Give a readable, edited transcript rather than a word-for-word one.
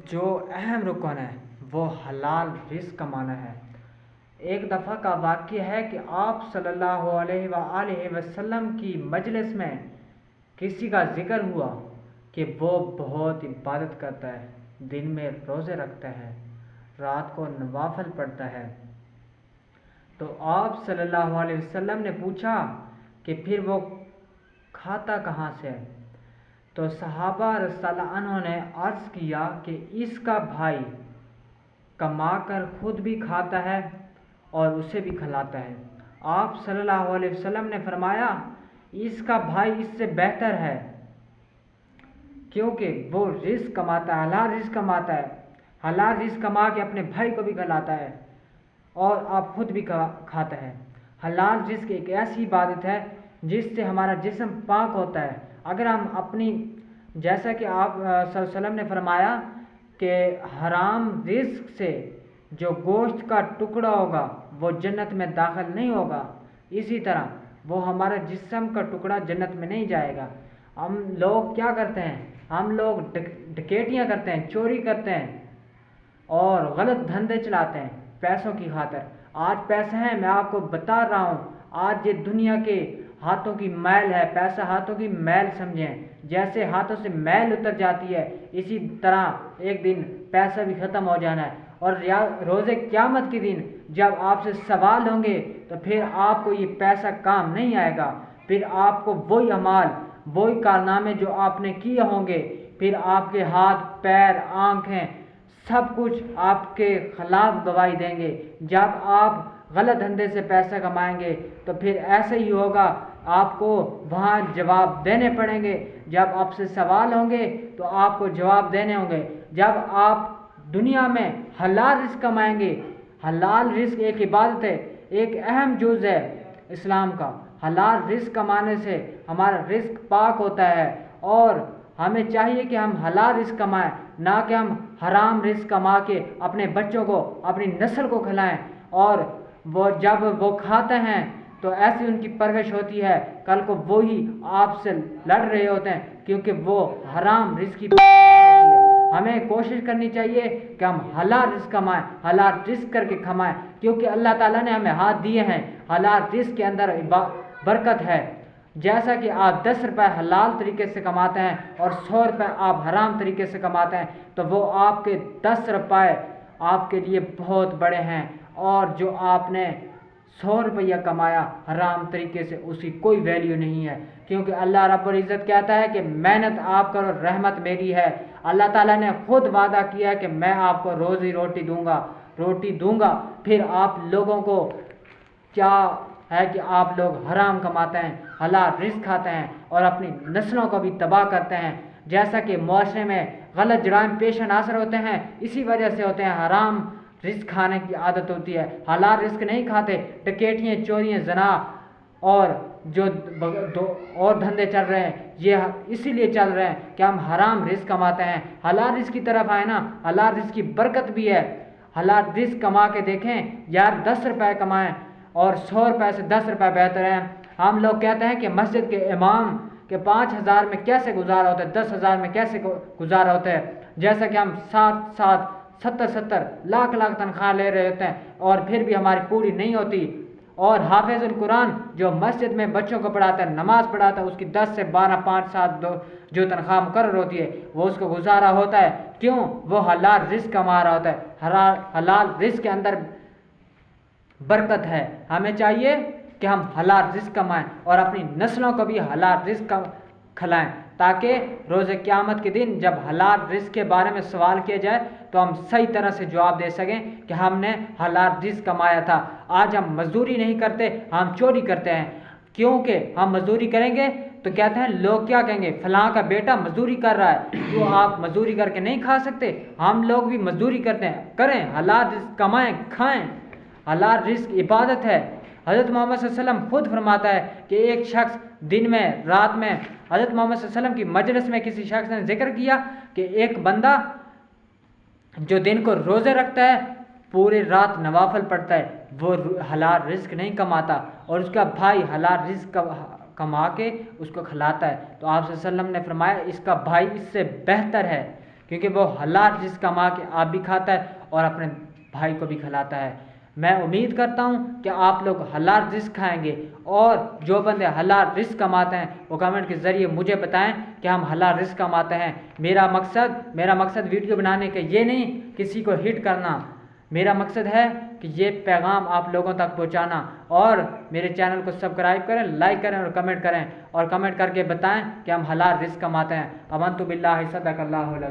جو اہم رکن ہے وہ حلال رزق کمانا ہے۔ ایک دفعہ کا واقعہ ہے کہ آپ صلی اللہ علیہ وآلہ وسلم کی مجلس میں کسی کا ذکر ہوا کہ وہ بہت عبادت کرتا ہے، دن میں روزے رکھتا ہے، رات کو نوافل پڑھتا ہے۔ تو آپ صلی اللہ علیہ وسلم نے پوچھا کہ پھر وہ کھاتا کہاں سے ہے؟ تو صحابہ رضی اللہ عنہ نے عرض کیا کہ اس کا بھائی کما کر خود بھی کھاتا ہے اور اسے بھی کھلاتا ہے۔ آپ صلی اللہ علیہ وسلم نے فرمایا اس کا بھائی اس سے بہتر ہے، کیونکہ وہ رزق کماتا ہے، حلال رزق کماتا ہے، حلال رزق کما کے اپنے بھائی کو بھی کھلاتا ہے اور آپ خود بھی کھاتا ہے۔ حلال رزق ایک ایسی عبادت ہے جس سے ہمارا جسم پاک ہوتا ہے۔ اگر ہم اپنی، جیسا کہ آپ صلی اللہ علیہ وسلم نے فرمایا کہ حرام رزق سے جو گوشت کا ٹکڑا ہوگا وہ جنت میں داخل نہیں ہوگا، اسی طرح وہ ہمارے جسم کا ٹکڑا جنت میں نہیں جائے گا۔ ہم لوگ کیا کرتے ہیں؟ ہم لوگ ڈکیتیاں کرتے ہیں، چوری کرتے ہیں اور غلط دھندے چلاتے ہیں پیسوں کی خاطر۔ آج پیسے ہیں، میں آپ کو بتا رہا ہوں، آج یہ دنیا کے ہاتھوں کی میل ہے، پیسہ ہاتھوں کی میل سمجھیں۔ جیسے ہاتھوں سے میل اتر جاتی ہے اسی طرح ایک دن پیسہ بھی ختم ہو جانا ہے، اور روز قیامت کے دن جب آپ سے سوال ہوں گے تو پھر آپ کو یہ پیسہ کام نہیں آئے گا، پھر آپ کو وہی اعمال، وہی کارنامے جو آپ نے کیے ہوں گے، پھر آپ کے ہاتھ پیر آنکھیں سب کچھ آپ کے خلاف گواہی دیں گے۔ جب آپ غلط دھندے سے پیسہ کمائیں گے تو پھر ایسے ہی ہوگا، آپ کو وہاں جواب دینے پڑیں گے۔ جب آپ سے سوال ہوں گے تو آپ کو جواب دینے ہوں گے۔ جب آپ دنیا میں حلال رزق کمائیں گے، حلال رزق ایک عبادت ہے، ایک اہم جز ہے اسلام کا۔ حلال رزق کمانے سے ہمارا رزق پاک ہوتا ہے، اور ہمیں چاہیے کہ ہم حلال رزق کمائیں، نہ کہ ہم حرام رزق کما کے اپنے بچوں کو، اپنی نسل کو کھلائیں، اور وہ جب وہ کھاتے ہیں تو ایسی ان کی پرورش ہوتی ہے، کل کو وہی آپ سے لڑ رہے ہوتے ہیں کیونکہ وہ حرام رزق کی ہوتی ہے۔ ہمیں کوشش کرنی چاہیے کہ ہم حلال رزق کمائیں، حلال رزق کر کے کمائیں، کیونکہ اللہ تعالیٰ نے ہمیں ہاتھ دیے ہیں۔ حلال رزق کے اندر برکت ہے۔ جیسا کہ آپ 10 روپے حلال طریقے سے کماتے ہیں اور 100 روپے آپ حرام طریقے سے کماتے ہیں، تو وہ آپ کے 10 روپے آپ کے لیے بہت بڑے ہیں، اور جو آپ نے 100 روپیہ کمایا حرام طریقے سے اس کی کوئی ویلیو نہیں ہے، کیونکہ اللہ رب العزت کہتا ہے کہ محنت آپ کرو، رحمت میری ہے۔ اللہ تعالیٰ نے خود وعدہ کیا ہے کہ میں آپ کو روزی روٹی دوں گا، پھر آپ لوگوں کو کیا ہے کہ آپ لوگ حرام کماتے ہیں، حلال رزق کھاتے ہیں اور اپنی نسلوں کو بھی تباہ کرتے ہیں۔ جیسا کہ معاشرے میں غلط جرائم پیش ناظر ہوتے ہیں، اسی وجہ سے ہوتے ہیں، حرام رزق کھانے کی عادت ہوتی ہے، حلال رزق نہیں کھاتے۔ ڈکیتیاں، چوریاں، زنا اور جو اور دھندے چل رہے ہیں، یہ اسی لیے چل رہے ہیں کہ ہم حرام رزق کماتے ہیں۔ حلال رزق کی طرف آئے نا، حلال رزق کی برکت بھی ہے۔ حلال رزق کما کے دیکھیں یار، 10 روپے کمائیں اور 100 روپے سے 10 روپے بہتر ہیں۔ ہم لوگ کہتے ہیں کہ مسجد کے امام کہ 5,000 میں کیسے گزارا ہوتا ہے، 10,000 میں کیسے گزارا ہوتا ہے، جیسا کہ ہم 70 لاکھ تنخواہ لے رہے ہوتے ہیں اور پھر بھی ہماری پوری نہیں ہوتی۔ اور حافظ القرآن جو مسجد میں بچوں کو پڑھاتا ہے، نماز پڑھاتا ہے، اس کی 10 سے 12، 5، 7 جو تنخواہ مقرر ہوتی ہے وہ اس کو گزارا ہوتا ہے۔ کیوں؟ وہ حلال رزق کما رہا ہوتا ہے۔ حلال رزق کے اندر برکت ہے۔ ہمیں چاہیے کہ ہم حلال رزق کمائیں اور اپنی نسلوں کو بھی حلال رزق کھلائیں، تاکہ روز قیامت کے دن جب حلال رزق کے بارے میں سوال کیا جائے تو ہم صحیح طرح سے جواب دے سکیں کہ ہم نے حلال رزق کمایا تھا۔ آج ہم مزدوری نہیں کرتے، ہم چوری کرتے ہیں، کیونکہ ہم مزدوری کریں گے تو کہتے ہیں لوگ کیا کہیں گے، فلاں کا بیٹا مزدوری کر رہا ہے، تو آپ مزدوری کر کے نہیں کھا سکتے؟ ہم لوگ بھی مزدوری کرتے ہیں، کریں، حلال رزق کمائیں، کھائیں۔ حلال رزق عبادت ہے۔ حضرت محمد صلی اللہ علیہ وسلم خود فرماتا ہے کہ ایک شخص دن میں، رات میں، حضرت محمد صلی اللہ علیہ وسلم کی مجلس میں کسی شخص نے ذکر کیا کہ ایک بندہ جو دن کو روزے رکھتا ہے، پورے رات نوافل پڑھتا ہے، وہ حلال رزق نہیں کماتا، اور اس کا بھائی حلال رزق کما کے اس کو کھلاتا ہے۔ تو آپ صلی اللہ علیہ وسلم نے فرمایا اس کا بھائی اس سے بہتر ہے، کیونکہ وہ حلال رزق کما کے آپ بھی کھاتا ہے اور اپنے بھائی کو بھی کھلاتا ہے۔ میں امید کرتا ہوں کہ آپ لوگ حلال رزق کھائیں گے، اور جو بندے حلال رزق کماتے ہیں وہ کمنٹ کے ذریعے مجھے بتائیں کہ ہم حلال رزق کماتے ہیں۔ میرا مقصد ویڈیو بنانے کے یہ نہیں کسی کو ہٹ کرنا، میرا مقصد ہے کہ یہ پیغام آپ لوگوں تک پہنچانا، اور میرے چینل کو سبسکرائب کریں، لائک کریں اور کمنٹ کریں، اور کمنٹ کر کے بتائیں کہ ہم حلال رزق کماتے ہیں۔ آمنت باللہ، صدق اللہ العظیم۔